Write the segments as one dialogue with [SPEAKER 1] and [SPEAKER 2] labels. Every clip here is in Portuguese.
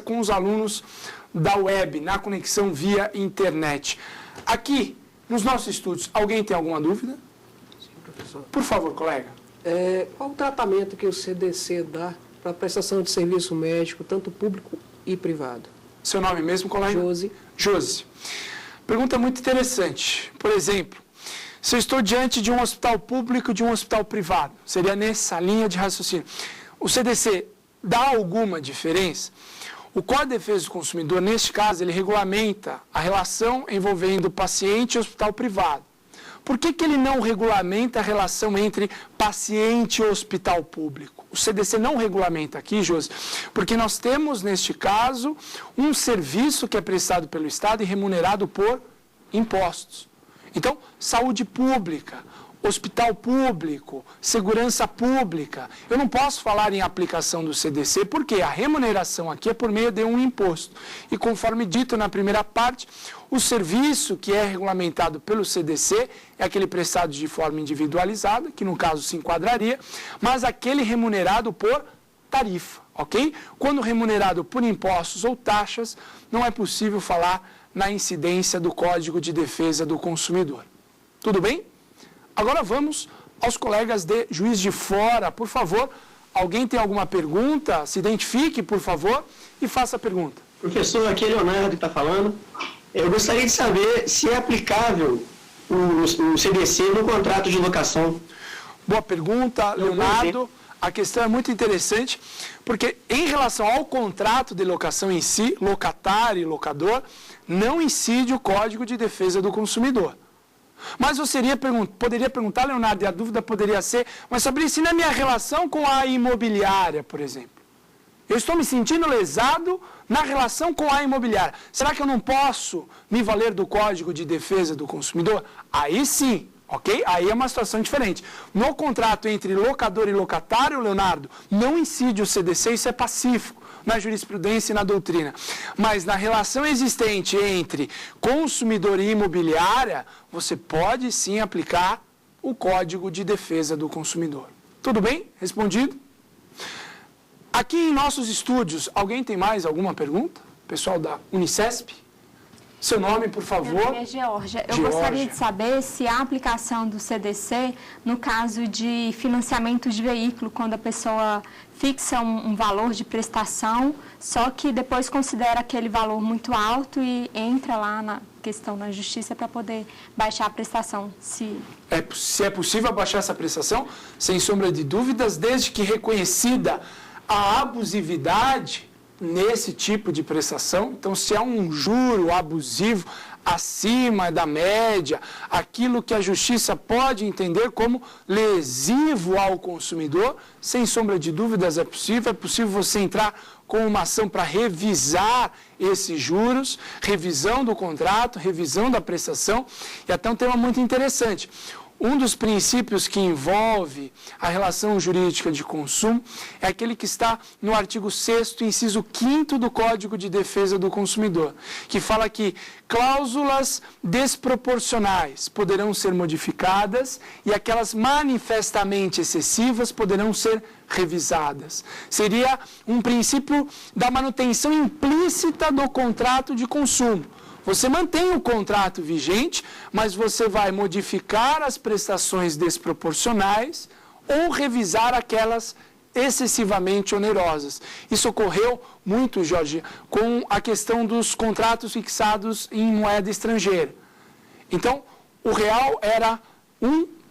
[SPEAKER 1] com os alunos da web, na conexão via internet. Aqui, nos nossos estudos, alguém tem alguma dúvida?
[SPEAKER 2] Sim, professor.
[SPEAKER 1] Por favor, colega.
[SPEAKER 2] Qual o tratamento que o CDC dá para a prestação de serviço médico, tanto público e privado?
[SPEAKER 1] Seu nome mesmo, colega?
[SPEAKER 2] Josi.
[SPEAKER 1] Josi. Pergunta muito interessante. Por exemplo, se eu estou diante de um hospital público e de um hospital privado, seria nessa linha de raciocínio. O CDC dá alguma diferença? O Código de Defesa do Consumidor, neste caso, ele regulamenta a relação envolvendo paciente e hospital privado. Por que ele não regulamenta a relação entre paciente e hospital público? O CDC não regulamenta aqui, Josi, porque nós temos, neste caso, um serviço que é prestado pelo Estado e remunerado por impostos. Então, saúde pública, hospital público, segurança pública. Eu não posso falar em aplicação do CDC, porque a remuneração aqui é por meio de um imposto. E conforme dito na primeira parte, o serviço que é regulamentado pelo CDC é aquele prestado de forma individualizada, que no caso se enquadraria, mas aquele remunerado por tarifa, ok? Quando remunerado por impostos ou taxas, não é possível falar na incidência do Código de Defesa do Consumidor. Tudo bem? Agora vamos aos colegas de Juiz de Fora. Por favor, alguém tem alguma pergunta? Se identifique, por favor, e faça a pergunta.
[SPEAKER 3] Professor, aqui é Leonardo que está falando. Eu gostaria de saber se é aplicável o CDC no contrato de locação.
[SPEAKER 1] Boa pergunta, Leonardo. A questão é muito interessante, porque em relação ao contrato de locação em si, locatário e locador, não incide o Código de Defesa do Consumidor. Mas você poderia perguntar, Leonardo, e a dúvida poderia ser, mas sobre isso, na minha relação com a imobiliária, por exemplo? Eu estou me sentindo lesado na relação com a imobiliária. Será que eu não posso me valer do Código de Defesa do Consumidor? Aí sim, ok? Aí é uma situação diferente. No contrato entre locador e locatário, Leonardo, não incide o CDC, isso é pacífico na jurisprudência e na doutrina. Mas na relação existente entre consumidor e imobiliária, você pode sim aplicar o Código de Defesa do Consumidor. Tudo bem? Respondido? Aqui em nossos estúdios, alguém tem mais alguma pergunta? Pessoal da Unicesp? Seu nome, por favor.
[SPEAKER 4] Meu nome é Georgia. Eu gostaria de saber se a aplicação do CDC, no caso de financiamento de veículo, quando a pessoa fixa um valor de prestação, só que depois considera aquele valor muito alto e entra lá na questão na justiça para poder baixar a prestação. Se
[SPEAKER 1] é possível abaixar essa prestação, sem sombra de dúvidas, desde que reconhecida a abusividade nesse tipo de prestação. Então, se há um juro abusivo acima da média, aquilo que a justiça pode entender como lesivo ao consumidor, sem sombra de dúvidas é possível você entrar com uma ação para revisar esses juros, revisão do contrato, revisão da prestação, e até um tema muito interessante. Um dos princípios que envolve a relação jurídica de consumo é aquele que está no artigo 6º, inciso 5º do Código de Defesa do Consumidor, que fala que cláusulas desproporcionais poderão ser modificadas e aquelas manifestamente excessivas poderão ser revisadas. Seria um princípio da manutenção implícita do contrato de consumo. Você mantém o contrato vigente, mas você vai modificar as prestações desproporcionais ou revisar aquelas excessivamente onerosas. Isso ocorreu muito, Jorge, com a questão dos contratos fixados em moeda estrangeira. Então, o real era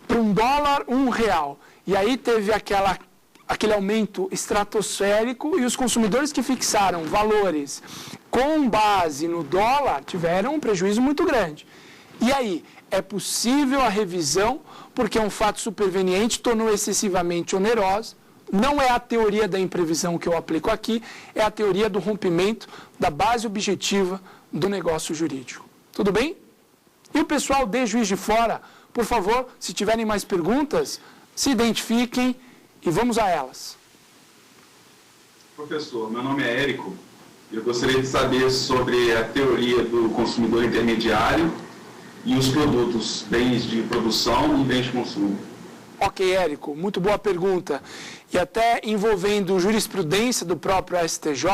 [SPEAKER 1] para um dólar, R$1. E aí teve aquele aumento estratosférico e os consumidores que fixaram valores com base no dólar tiveram um prejuízo muito grande. E aí, é possível a revisão, porque um fato superveniente tornou excessivamente oneroso. Não é a teoria da imprevisão que eu aplico aqui, é a teoria do rompimento da base objetiva do negócio jurídico. Tudo bem? E o pessoal de Juiz de Fora, por favor, se tiverem mais perguntas, se identifiquem e vamos a elas.
[SPEAKER 5] Professor, meu nome é Érico. Eu gostaria de saber sobre a teoria do consumidor intermediário e os produtos, bens de produção e bens de consumo.
[SPEAKER 1] Ok, Érico, muito boa pergunta. E até envolvendo jurisprudência do próprio STJ,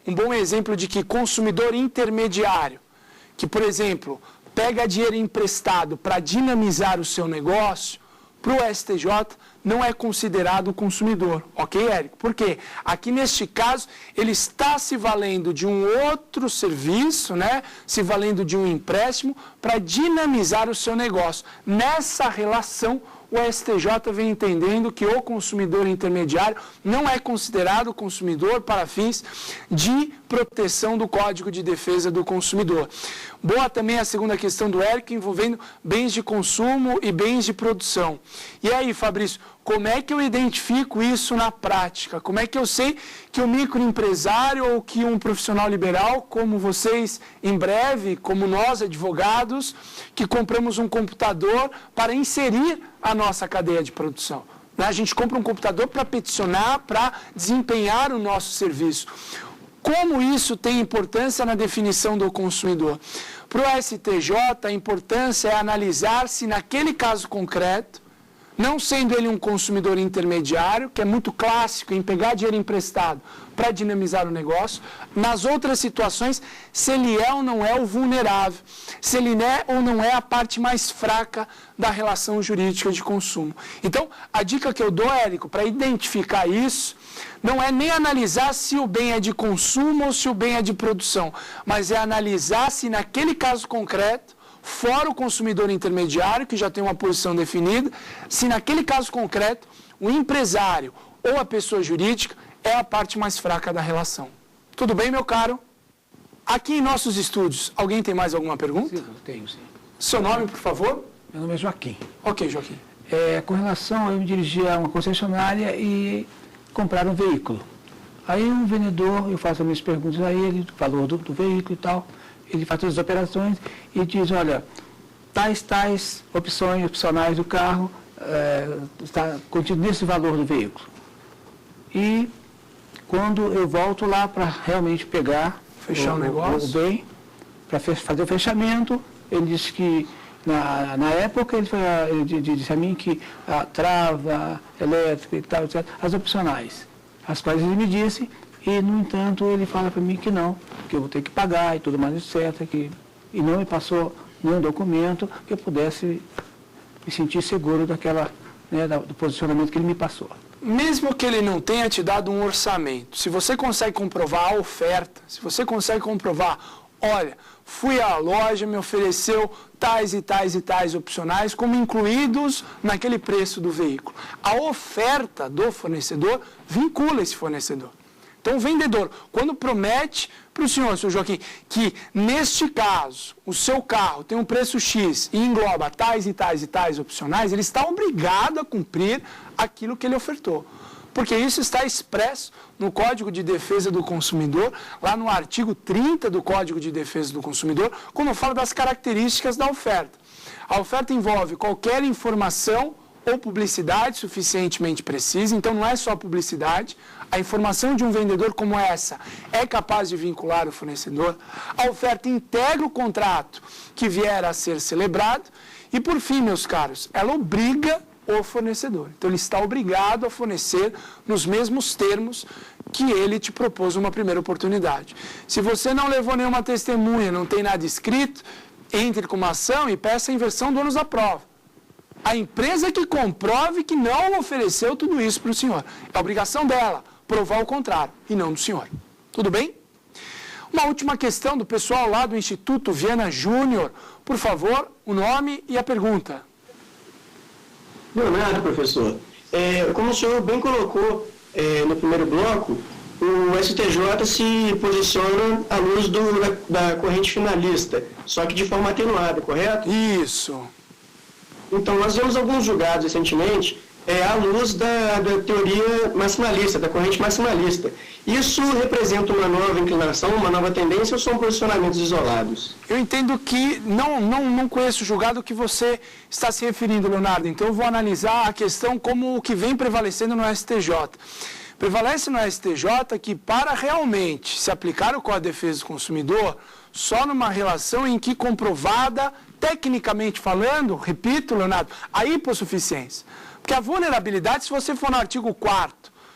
[SPEAKER 1] um bom exemplo de que consumidor intermediário, que, por exemplo, pega dinheiro emprestado para dinamizar o seu negócio, para o STJ não é considerado consumidor, ok, Érico? Por quê? Aqui neste caso, ele está se valendo de um outro serviço, né? Se valendo de um empréstimo para dinamizar o seu negócio. Nessa relação, o STJ vem entendendo que o consumidor intermediário não é considerado consumidor para fins de proteção do Código de Defesa do Consumidor. Boa também a segunda questão do Érico, envolvendo bens de consumo e bens de produção. E aí, Fabrício, como é que eu identifico isso na prática? Como é que eu sei que o microempresário ou que um profissional liberal, como vocês em breve, como nós advogados, que compramos um computador para inserir a nossa cadeia de produção? A gente compra um computador para peticionar, para desempenhar o nosso serviço. Como isso tem importância na definição do consumidor? Para o STJ, a importância é analisar se naquele caso concreto, não sendo ele um consumidor intermediário, que é muito clássico em pegar dinheiro emprestado para dinamizar o negócio, nas outras situações, se ele é ou não é o vulnerável, se ele é ou não é a parte mais fraca da relação jurídica de consumo. Então, a dica que eu dou, Érico, para identificar isso, não é nem analisar se o bem é de consumo ou se o bem é de produção, mas é analisar se naquele caso concreto, fora o consumidor intermediário, que já tem uma posição definida, se naquele caso concreto, o empresário ou a pessoa jurídica é a parte mais fraca da relação. Tudo bem, meu caro? Aqui em nossos estúdios, alguém tem mais alguma pergunta?
[SPEAKER 6] Sim, tenho, sim.
[SPEAKER 1] Seu nome, por favor?
[SPEAKER 6] Meu nome é Joaquim.
[SPEAKER 1] Ok, Joaquim.
[SPEAKER 6] Com relação, eu me dirigi a uma concessionária e comprar um veículo. Aí um vendedor, eu faço as minhas perguntas a ele, o valor do veículo e tal, ele faz todas as operações e diz, olha, tais opções opcionais do carro está contido nesse valor do veículo. E quando eu volto lá para realmente pegar
[SPEAKER 1] Fechar o negócio?
[SPEAKER 6] o bem, para fazer o fechamento, ele disse que na época ele disse a mim que a trava elétrica e tal, etc., as opcionais, as quais ele me disse, e no entanto ele fala para mim que não, que eu vou ter que pagar e tudo mais, etc., e não me passou nenhum documento que eu pudesse me sentir seguro daquela, né, do posicionamento que ele me passou.
[SPEAKER 1] Mesmo que ele não tenha te dado um orçamento, se você consegue comprovar a oferta, se você consegue comprovar, olha, fui à loja, me ofereceu tais e tais e tais opcionais, como incluídos naquele preço do veículo. A oferta do fornecedor vincula esse fornecedor. Então, o vendedor, quando promete para o senhor, seu Joaquim, que neste caso, o seu carro tem um preço X e engloba tais e tais e tais opcionais, ele está obrigado a cumprir aquilo que ele ofertou. Porque isso está expresso no Código de Defesa do Consumidor, lá no artigo 30 do Código de Defesa do Consumidor, quando fala das características da oferta. A oferta envolve qualquer informação ou publicidade suficientemente precisa, então não é só publicidade. A informação de um vendedor como essa é capaz de vincular o fornecedor. A oferta integra o contrato que vier a ser celebrado. E, por fim, meus caros, ela obriga o fornecedor. Então, ele está obrigado a fornecer nos mesmos termos que ele te propôs uma primeira oportunidade. Se você não levou nenhuma testemunha, não tem nada escrito, entre com uma ação e peça a inversão do ônus da prova. A empresa que comprove que não ofereceu tudo isso para o senhor. É obrigação dela provar o contrário e não do senhor. Tudo bem? Uma última questão do pessoal lá do Instituto Viana Júnior. Por favor, o nome e a pergunta.
[SPEAKER 3] Leonardo, professor. Como o senhor bem colocou no primeiro bloco, o STJ se posiciona à luz da corrente finalista, só que de forma atenuada, correto?
[SPEAKER 1] Isso.
[SPEAKER 3] Então, nós vimos alguns julgados recentemente à luz da teoria maximalista, da corrente maximalista. Isso representa uma nova inclinação, uma nova tendência ou são posicionamentos isolados?
[SPEAKER 1] Eu entendo que não conheço o julgado que você está se referindo, Leonardo. Então, eu vou analisar a questão como o que vem prevalecendo no STJ. Prevalece no STJ que, para realmente se aplicar o Código de Defesa do Consumidor, só numa relação em que comprovada, tecnicamente falando, repito, Leonardo, a hipossuficiência. Porque a vulnerabilidade, se você for no artigo 4º,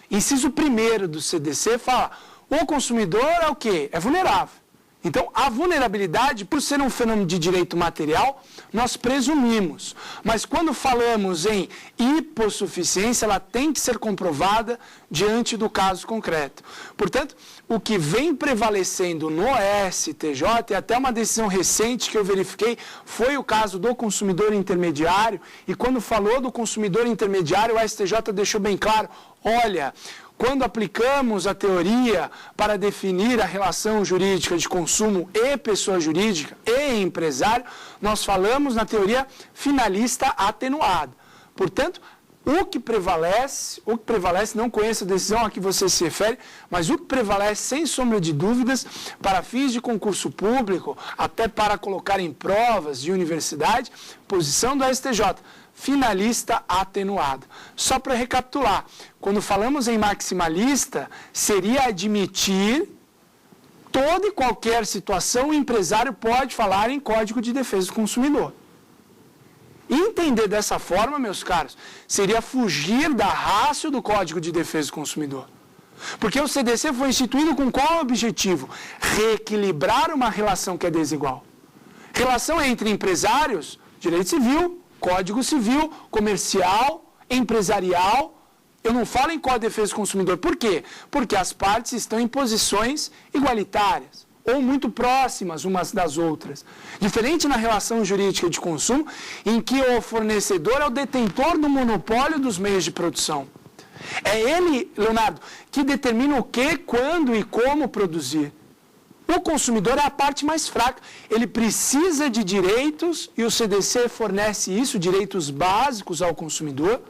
[SPEAKER 1] inciso 1º do CDC, fala, o consumidor é o quê? É vulnerável. Então, a vulnerabilidade, por ser um fenômeno de direito material, nós presumimos. Mas quando falamos em hipossuficiência, ela tem que ser comprovada diante do caso concreto. Portanto, o que vem prevalecendo no STJ, e até uma decisão recente que eu verifiquei, foi o caso do consumidor intermediário, e quando falou do consumidor intermediário, o STJ deixou bem claro, olha, quando aplicamos a teoria para definir a relação jurídica de consumo e pessoa jurídica e empresário, nós falamos na teoria finalista atenuada. Portanto, o que prevalece, não conheço a decisão a que você se refere, mas o que prevalece, sem sombra de dúvidas, para fins de concurso público, até para colocar em provas de universidade, posição do STJ, finalista atenuada. Só para recapitular, quando falamos em maximalista, seria admitir toda e qualquer situação o empresário pode falar em Código de Defesa do Consumidor. Entender dessa forma, meus caros, seria fugir da ratio do Código de Defesa do Consumidor. Porque o CDC foi instituído com qual objetivo? Reequilibrar uma relação que é desigual. Relação entre empresários, direito civil, Código Civil, comercial, empresarial. Eu não falo em Código de Defesa do Consumidor. Por quê? Porque as partes estão em posições igualitárias ou muito próximas umas das outras. Diferente na relação jurídica de consumo, em que o fornecedor é o detentor do monopólio dos meios de produção. É ele, Leonardo, que determina o que, quando e como produzir. O consumidor é a parte mais fraca. Ele precisa de direitos, e o CDC fornece isso, direitos básicos ao consumidor.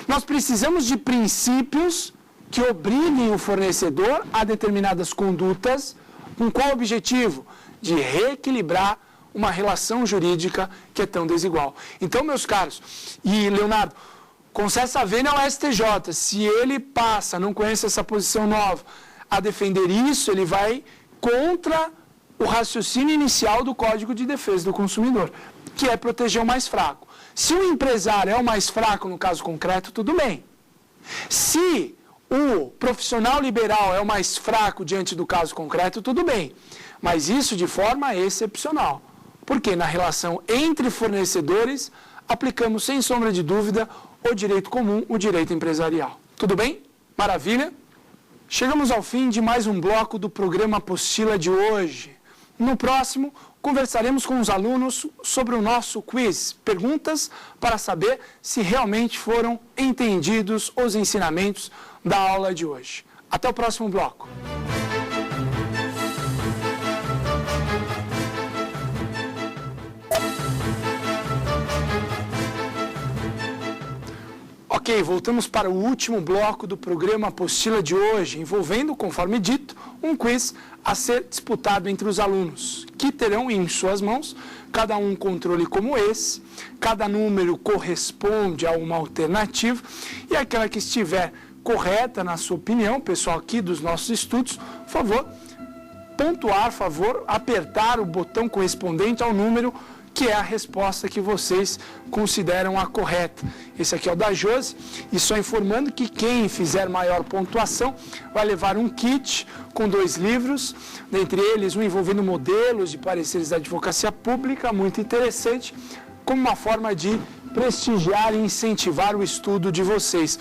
[SPEAKER 1] Nós precisamos de princípios que obriguem o fornecedor a determinadas condutas, com qual objetivo? De reequilibrar uma relação jurídica que é tão desigual. Então, meus caros, e Leonardo, concessa vênia ao STJ, se ele passa, não conhece essa posição nova, a defender isso, ele vai contra o raciocínio inicial do Código de Defesa do Consumidor, que é proteger o mais fraco. Se o empresário é o mais fraco no caso concreto, tudo bem. Se o profissional liberal é o mais fraco diante do caso concreto, tudo bem. Mas isso de forma excepcional. Porque na relação entre fornecedores, aplicamos sem sombra de dúvida o direito comum, o direito empresarial. Tudo bem? Maravilha? Chegamos ao fim de mais um bloco do programa Apostila de hoje. No próximo, conversaremos com os alunos sobre o nosso quiz. Perguntas para saber se realmente foram entendidos os ensinamentos da aula de hoje. Até o próximo bloco. Ok, voltamos para o último bloco do programa Apostila de hoje, envolvendo, conforme dito, um quiz a ser disputado entre os alunos, que terão em suas mãos cada um controle como esse, cada número corresponde a uma alternativa, e aquela que estiver correta, na sua opinião, pessoal aqui dos nossos estudos, por favor, pontuar, apertar o botão correspondente ao número que é a resposta que vocês consideram a correta. Esse aqui é o da Josi, e só informando que quem fizer maior pontuação vai levar um kit com 2 livros, dentre eles um envolvendo modelos de pareceres da advocacia pública, muito interessante, como uma forma de prestigiar e incentivar o estudo de vocês.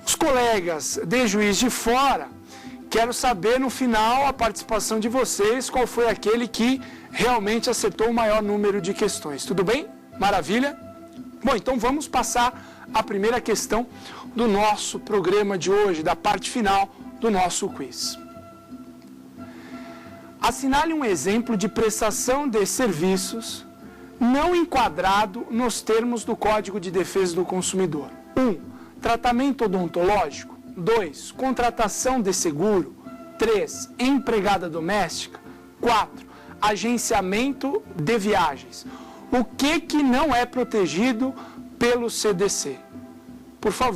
[SPEAKER 1] Os colegas de Juiz de Fora, quero saber no final a participação de vocês, qual foi aquele que realmente acertou o maior número de questões. Tudo bem? Maravilha? Bom, então vamos passar a primeira questão do nosso programa de hoje, da parte final do nosso quiz. Assinale um exemplo de prestação de serviços não enquadrado nos termos do Código de Defesa do Consumidor. 1. Tratamento odontológico. 2. Contratação de seguro. 3. Empregada doméstica. 4. Agenciamento de viagens. O que não é protegido pelo CDC? Por favor.